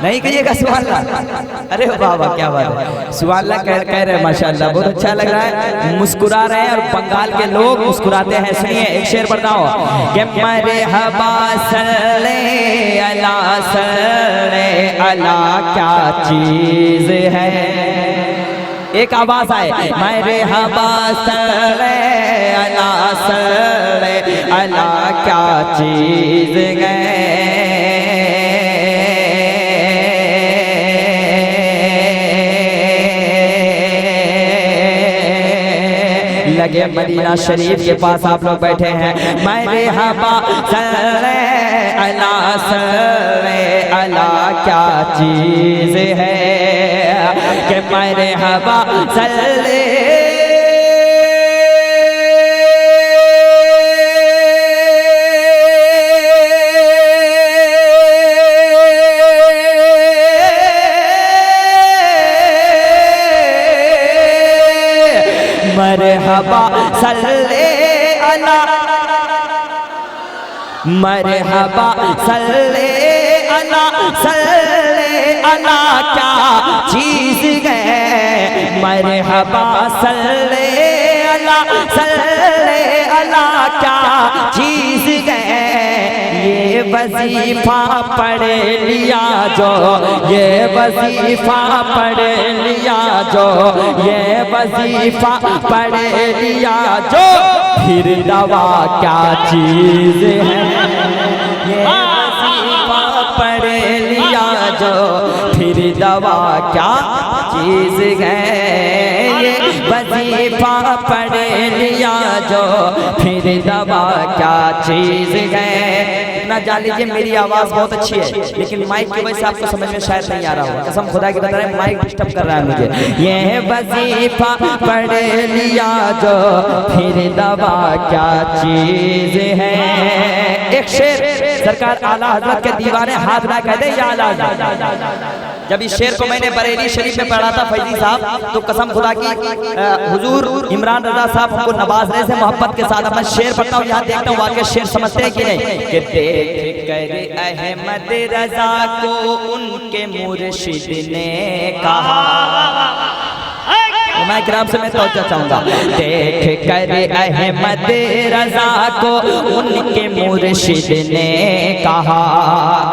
नहीं कहिएगा सुभान अल्लाह। अरे बाबा क्या बात है, सुभान अल्लाह कह रहे हैं माशाअल्लाह, बहुत अच्छा लग रहा है, मुस्कुरा रहे हैं और बंगाल के लोग मुस्कुराते हैं। सुनिए एक शेर पढ़ता हूँ कि मरहबा सल्ले अला क्या चीज है। एक आवाज आए मरहबा सल्ले अला क्या चीज है। लगे मदीना शरीफ के पास आप लोग बैठे हैं, मरहबा सल्ले अला क्या चीज है कि मरहबा सल्ले मरहबा सल्ले अला, मरहबा सल्ले अला क्या चीज है। मरहबा सल्ले अला क्या चीज है। ये वजीफा पढ़ लिया जो, ये वजीफा पढ़ लिया जो, ये वजीफा पढ़ लिया जो, फिर दवा क्या चीज है। ये वजीफा पढ़ लिया जो, फिर दवा क्या चीज है। ये वजीफा पढ़ लिया जो, फिर दवा क्या चीज है। ना जान लीजिए मेरी आवाज बहुत अच्छी है, लेकिन माइक की वजह से आपको समझ में शायद नहीं आ रहा होगा। कसम खुदा की बता रहे हैं, माइक डिस्टर्ब कर रहा है मुझे। ये वजीफा पढ़ लिया जो, फिर दवा क्या चीज है। एक शेर सरकार आला हजरत के दीवाने हाथ ना कह दे या आला। जब इस शेर को मैंने बरेली शरीफ में पढ़ा था फैजी साहब, तो कसम खुदा की हुजूर इमरान रजा साहब हमको नवाजने से मोहब्बत के साथ मैं शेर पढ़ता हूँ, यहाँ देखता हूँ वाकई शेर समझते हैं कि नहीं। कि देख कर अहमद रजा को उनके मुर्शिद ने कहा, मैं किराम से मैं तवज्जो चाहूंगा। देख कर अहमद रजा को उनके मुर्शिद ने कहा।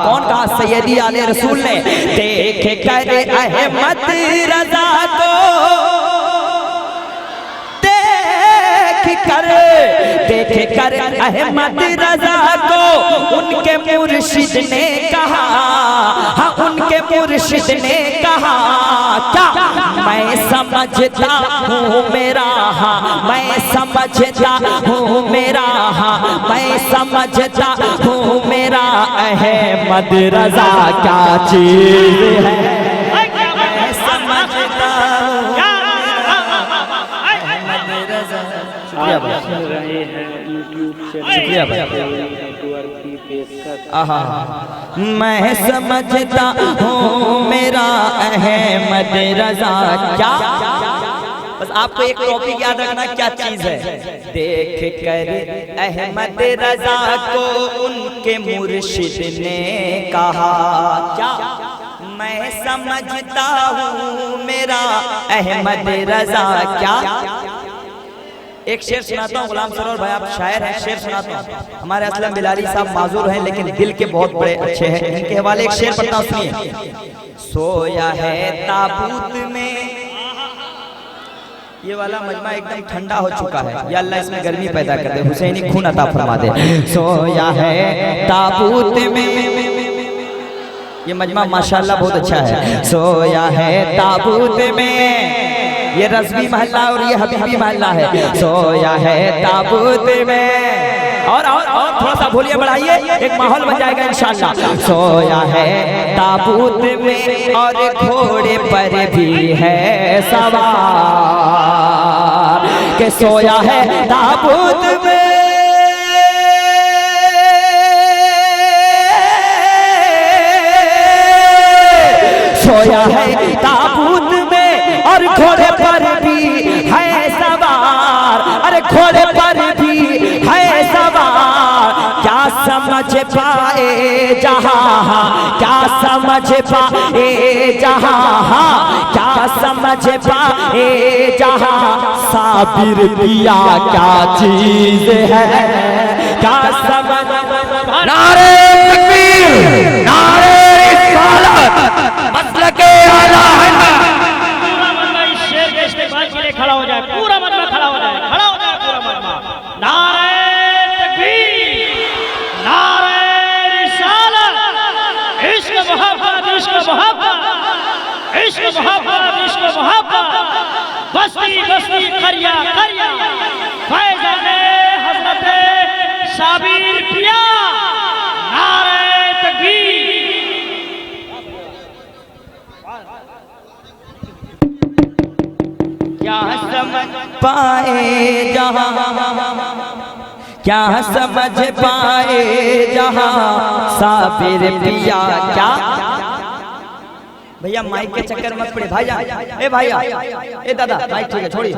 कौन कहा? सैयदी आले रसूल ने। देख कर अहमद रजा को, देख कर अहमद रजा को उनके मुर्शिद ने कहा। हाँ उनके मुर्शिद ने कहा क्या? मैं समझता हूँ मेरा, हाँ मैं समझता हूँ मेरा, हाँ मैं समझता हूँ मेरा अहमद रजा क्या चीज है। मैं समझता हूँ अहमद रजा। शुक्रिया भाई, शुक्रिया भाई। आहा मैं समझता हूँ मेरा अहमद रजा क्या। बस आपको एक टॉपिक याद रखना क्या चीज है। देख कर अहमद रजा को उनके मुर्शिद ने कहा क्या? मैं समझता हूँ मेरा अहमद रजा क्या। एक शेर सुनाता हूँ, गुलाम सरोवर भाई आप शायर हैं, शेर सुनाता हूँ। हमारे असलम बिलाली साहब माजूर हैं लेकिन दिल के बहुत बड़े अच्छे हैं, इनके हवाले एक शेर पढ़ता हूँ, सुनिए। सोया है ताबूत में, ये वाला मजमा एकदम ठंडा हो चुका है, या अल्लाह इसमें गर्मी पैदा कर दे, हुसैनी खून अता फरमा दे। सोया है ताबूत में, ये मजमा माशाअल्लाह बहुत अच्छा है। सोया है ताबूत में, ये रज़वी महल्ला और ये हबीबी महल्ला है। सोया है ताबूत में, और थोड़ा सा बोलिए बढ़ाइए, एक माहौल बन जाएगा इंशाअल्लाह। सोया है ताबूत में और घोड़े पर भी है सवार, के सोया है ताबूत में, सोया है ताबूत में और घोड़े पर भी है सवार। अरे घोड़े पर भी है सवार, क्या समझ पाए जहां, क्या समझ पाए जहां, क्या समझ पाए जहां, साबिर पिया क्या चीज है, क्या समझ। नारे तकबीर, नारे रिसालत, मसलके आला है। पूरा मजमा इस शेर के इस्तेमाल के लिए खड़ा हो जाए, पूरा मजमा खड़ा हो जाए, खड़ा हो जाए पूरा मजमा। नारे तकबीर, नारे रिसालत, इश्क मोहब्बत, इश्क मोहब्बत, इश्क मोहब्बत, इश्क मोहब्बत, बस्ती बस्ती करिया करिया, फैज़ाने हज़रत साबिर पिया, नारे तकबीर। क्या समझ पाए जहां, क्या समझ पाए जहां, साबिर पिया क्या। भैया माइक के चक्कर मत पड़े भाईया, ए भैया, ए दादा माइक ठीक है छोड़िए,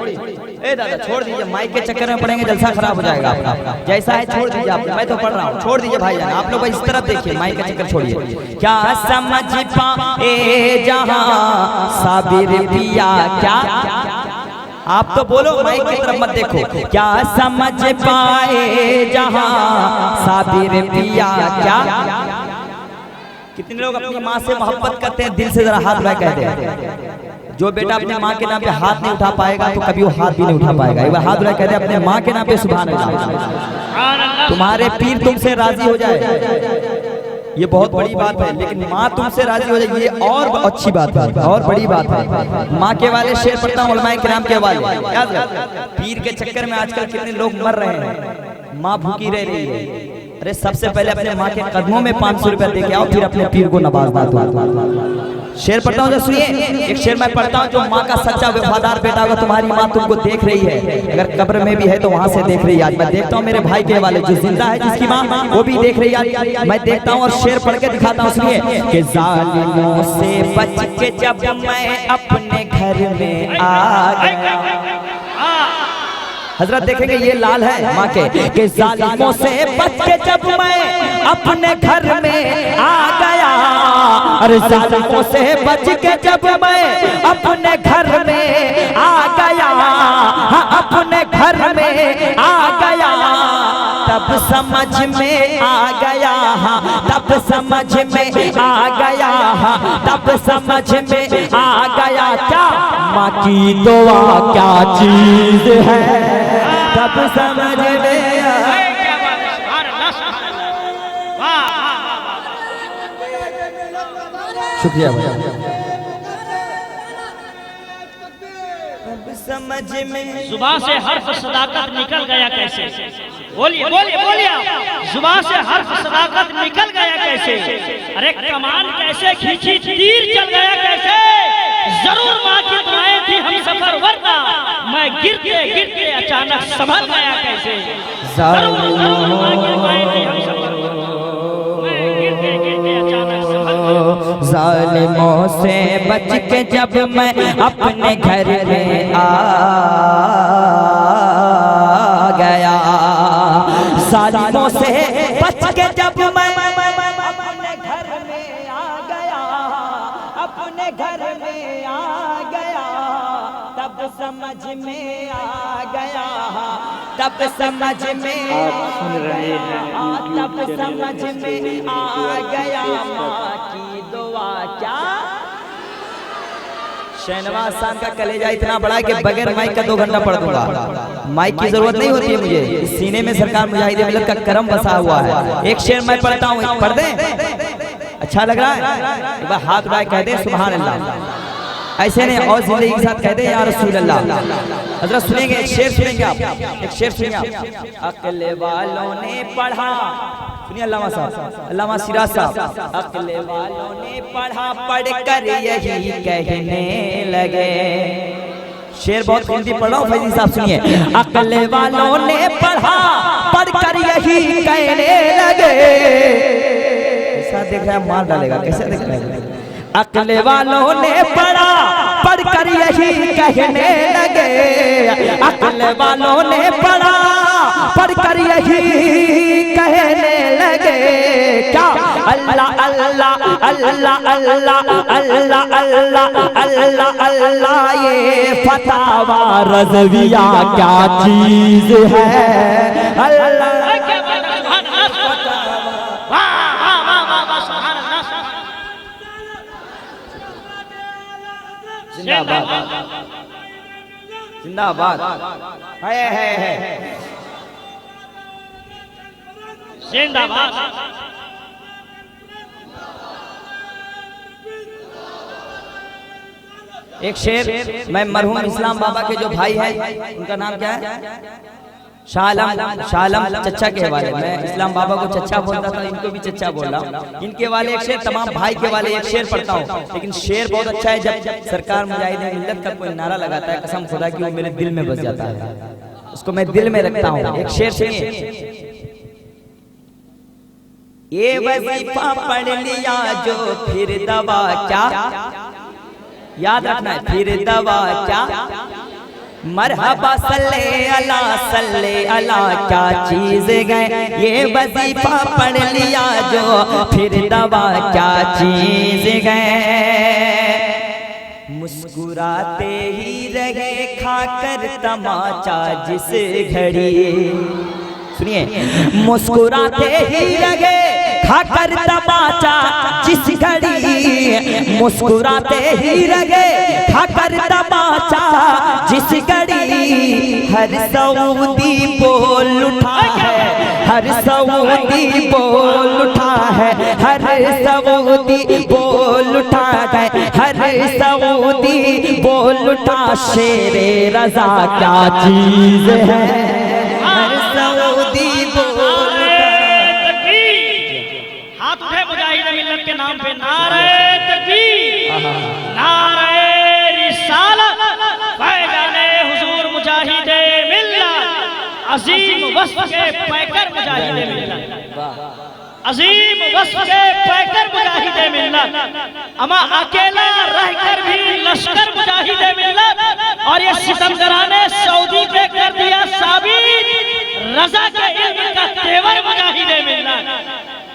ए दादा छोड़ दीजिए, माइक के चक्कर में पड़ेंगे जलसा खराब हो जाएगा आपका। जैसा है छोड़ दीजिए आप, मैं तो पढ़ रहा हूँ, छोड़ दीजिए भाईया। आप लोग इस तरफ देखिए, माइक का चक्कर छोड़िए। क्या समझ पाए जहां, साबिर पिया क्या। आप तो बोलो, माइक की तरफ मत देखो। क्या समझ पाए जहां, साबिर पिया क्या। कितने लोग अपनी माँ से मोहब्बत करते हैं, दिल से जरा हाथ उठा कहते हैं। जो बेटा अपने माँ के नाम पे हाथ नहीं उठा पाएगा तो कभी वो हाथ भी नहीं उठा पाएगा। एक बार हाथ उठा कहते हैं अपने माँ के नाम पे सुभान अल्लाह। तुम्हारे पीर तुमसे राजी हो जाए ये बहुत बड़ी बात है, लेकिन माँ तुमसे राजी हो जाए ये और अच्छी बात है, और बड़ी बात है। माँ के वाले शेर पढ़ता हूँ उलमाए किराम के वाले, याद रख। पीर के चक्कर में आजकल कितने लोग मर रहे हैं, माँ भूखी रह रही है। अरे सबसे पहले अपने माँ के कदमों में 500 रुपया दे के आओ, फिर अपने पीर को नवाजना दो। शेर पढ़ता हूँ, सुनिए एक शेर मैं पढ़ता हूँ। जो माँ का सच्चा वफादार बेटा होगा, तुम्हारी माँ तुमको देख रही है, अगर कब्र में भी है तो वहाँ से देख रही है। आज मैं देखता हूँ मेरे भाई के वाले जो जिंदा है, जिसकी माँ वो भी देख रही है, मैं देखता हूँ और शेर पढ़ के दिखाता हूँ। सुनिए कि जालिमों से बच के जब मैं अपने घर में आ गया। हजरत देखेंगे ये लाल है माँ के जालिमों से बच के जब मैं अपने घर में आ गया। अरे जालिमों से बच के जब मैं अपने घर में आ गया, हाँ अपने घर में आ गया, तब समझ में आ गया, हाँ तब समझ में आ गया, हाँ तब समझ में आ गया। क्या माँ की दुआ क्या चीज है, तब समझ में आया। शुक्रिया भैया। तब समझ में जुबान से हर्फ सदाकत निकल गया कैसे, बोलिए बोलिए बोलिए, जुबान से हर्फ सदाकत निकल गया कैसे। अरे कमान कैसे खींची, तीर चल गया कैसे। जरूर माँ की दुआएं थी हम सफर, वरना मैं गिरते गिरते अचानक संभल गया कैसे। जरूर माँ की दुआएं थी हम सफर, मैं गिरते गिरते अचानक संभल गया। जालिमों से बच के जब मैं अपने घर में आ गया, जालिमों से बच के जब मैं अपने घर में आ गया, अपने घर में आ गया, तब समझ में आ गया, तब समझ में सुन रहे हैं, तब समझ में आ गया माँ की दुआ क्या। शहनवाज खान का कलेजा इतना बड़ा है कि बगैर माइक का 2 घंटा पढ़ दूंगा। माइक की जरूरत नहीं होती है मुझे, सीने में सरकार मुजाहिद मिलत का करम बसा हुआ है। एक शेर मैं पढ़ता हूँ, पढ़ दे, अच्छा लग रहा है, एक बार हाथ उठाए कह दे सुभान अल्लाह। ऐसे नहीं और जिंदगी के साथ कह दे या रसूल अल्लाह। हजरत सुनेंगे, एक शेर सुनेंगे आप, एक शेर सुनिए आप। अक्ल वालों ने पढ़ा, सुनिए अल्लामा साहब, अल्लामा सिराज साहब। अक्ल वालों ने पढ़ा, पढ़ कर यही कहने लगे। शेर बहुत कीमती पढ़ रहा हूँ फैजी साहब, सुनिए। अक्ल वालों ने पढ़ा, पढ़ कर यही कहने लगे। ऐसा देख रहा है मार डालेगा, कैसे देख रहा है। अक्ल वालों ने पढ़ा, पढ़कर यही कहने लगे। अक्ल वालों ने पढ़ा, पढ़कर यही कहने लगे क्या, अल्लाह अल्लाह अल्लाह अल्लाह अल्लाह अल्लाह अल्लाह अल्लाह, ये फतावा रज़विया क्या चीज है, अल्लाह। जिंदाबाद जिंदाबाद है जिंदाबाद। एक शेर मैं मरहूम इस्लाम बाबा के जो भाई हैं उनका नाम क्या है, शालम चच्चा के हवाले, मैं इस्लाम बाबा को चच्चा बोलता था, इनको भी चच्चा बोल रहा हूँ। इनके वाले एक शेर, तमाम भाई के वाले एक शेर पढ़ता हूँ, लेकिन शेर बहुत अच्छा है। जब सरकार मुजाहिदीन मिल्लत का कोई नारा लगाता है, कसम खुदा की वो मेरे दिल में बस जाता है, उसको मैं दिल में रखता हूँ। एक शेर सुनिए, ये वजीफा पढ़ लिया जो फिर दवा क्या, याद रखना है, फिर दवा क्या, मरहबा सल्ले अला क्या चीज गए, ये वजीफा पढ़ लिया जो फिर दवा क्या चीज गए, मुस्कुराते ही रहे खाकर तमाचा जिस घड़ी, सुनिए, मुस्कुराते ही रहे खाकर तमाचा जिस घड़ी, मुस्कुराते ही रहे खाकर तमाचा जिस घड़ी, हर सऊदी बोल उठा है, हर सऊदी बोल उठा है, हर सऊदी बोल उठा है, हर सऊदी बोल उठा, शेरे रज़ा क्या चीज है, हर सऊदी बोल मिल्लत के नाम पे नारे तकबीर, नारे रिसालत, पैगाने हुजूर मुजाहिदे मिल्लत, अजीम वस्फ के पैकर मुजाहिदे मिल्लत, अजीम वस्फ के पैकर मुजाहिदे मिल्लत, अमा अकेला रहकर भी लश्कर मुजाहिदे मिल्लत, और ये सितमगराने सऊदी पे कर दिया साबित रजा के इल्म का तेवर मुजाहिदे मिल्लत,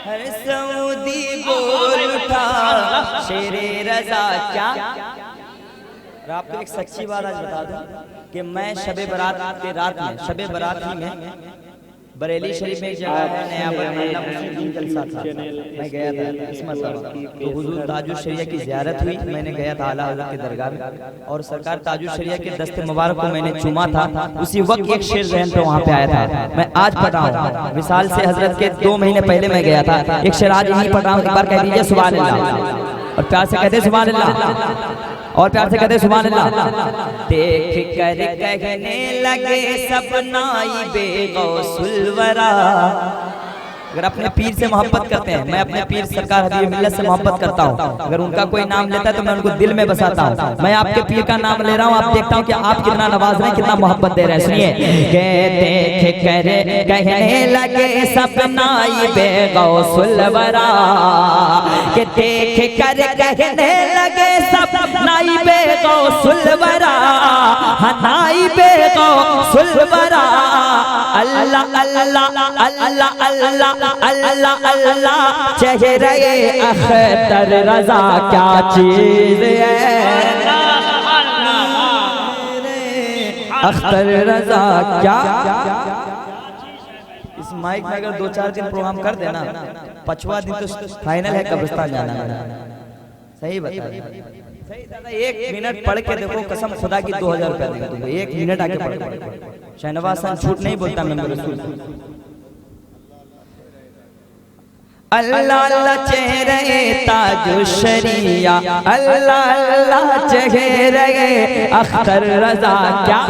हर सऊदी बोल उठा, शेरे रज़ा क्या। और आपको एक सच्ची बात आज बता दूं कि मैं शबे बारात के रात में, शबे बारात ही में बरेली शरीफ में एक जगह है नया बना मुस्लिम जलसा था, मैं गया था इस मरतबा, तो हुजूर ताजुल शरिया की ज़ियारत हुई, मैंने गया था आला हज़रत के दरगाह में, और सरकार ताजुल शरिया के दस्ते मुबारक को मैंने चूमा था, उसी वक्त एक शेर ज़हन पे वहाँ पे आया था, मैं आज पढ़ा हूँ, विसाल से हजरत के 2 महीने पहले मैं गया था, एक शेर आज यही पढ़ा हूँ, एक बार कह दीजिए सुभान अल्लाह, और प्यार से कहते सुभान अल्लाह, और प्यार से कहते सुभान अल्लाह। देख कर कहने लगे सब नाइबे गौसुल वरा, अगर अपने पीर से मोहब्बत करते हैं, मैं अपने पीर सरकार हबीब मिल्लत से मोहब्बत करता हूँ, अगर उनका कोई नाम लेता है तो मैं उनको दिल में बसाता हूँ, मैं आपके पीर का नाम ले रहा हूँ, आप देखता हूँ कि आप कितना नवाज रहे हैं, कितना मोहब्बत दे रहे हैं, सुनिए, देख कर कहने लगे सब नाइबे गौसुल वरा, के देख कर कहने लगे सब नाइबे गौसुल वरा, नाइबे गौसुल वरा, अल्लाह अल्लाह अल्लाह अल्लाह अल्लाह अल्लाह, चेहरे अख्तर रज़ा क्या चीज है, अख्तर रज़ा क्या। इस माइक में अगर 2-4 दिन प्रोग्राम कर देना, 5वां दिन तो फाइनल है कब्रिस्तान जाना, सही बता, सही दादा, 1 मिनट पढ़ के देखो, कसम खुदा की 2000 रुपया देगा तुमको, 1 मिनट आके पढ़, शहनवाज खान झूठ नहीं बोलता, मैं रसूल। अल्लाह अल्लाह चेहरे ताजुल शरिया, अल्लाह अल्लाह चेहरे अख्तर रज़ा क्या,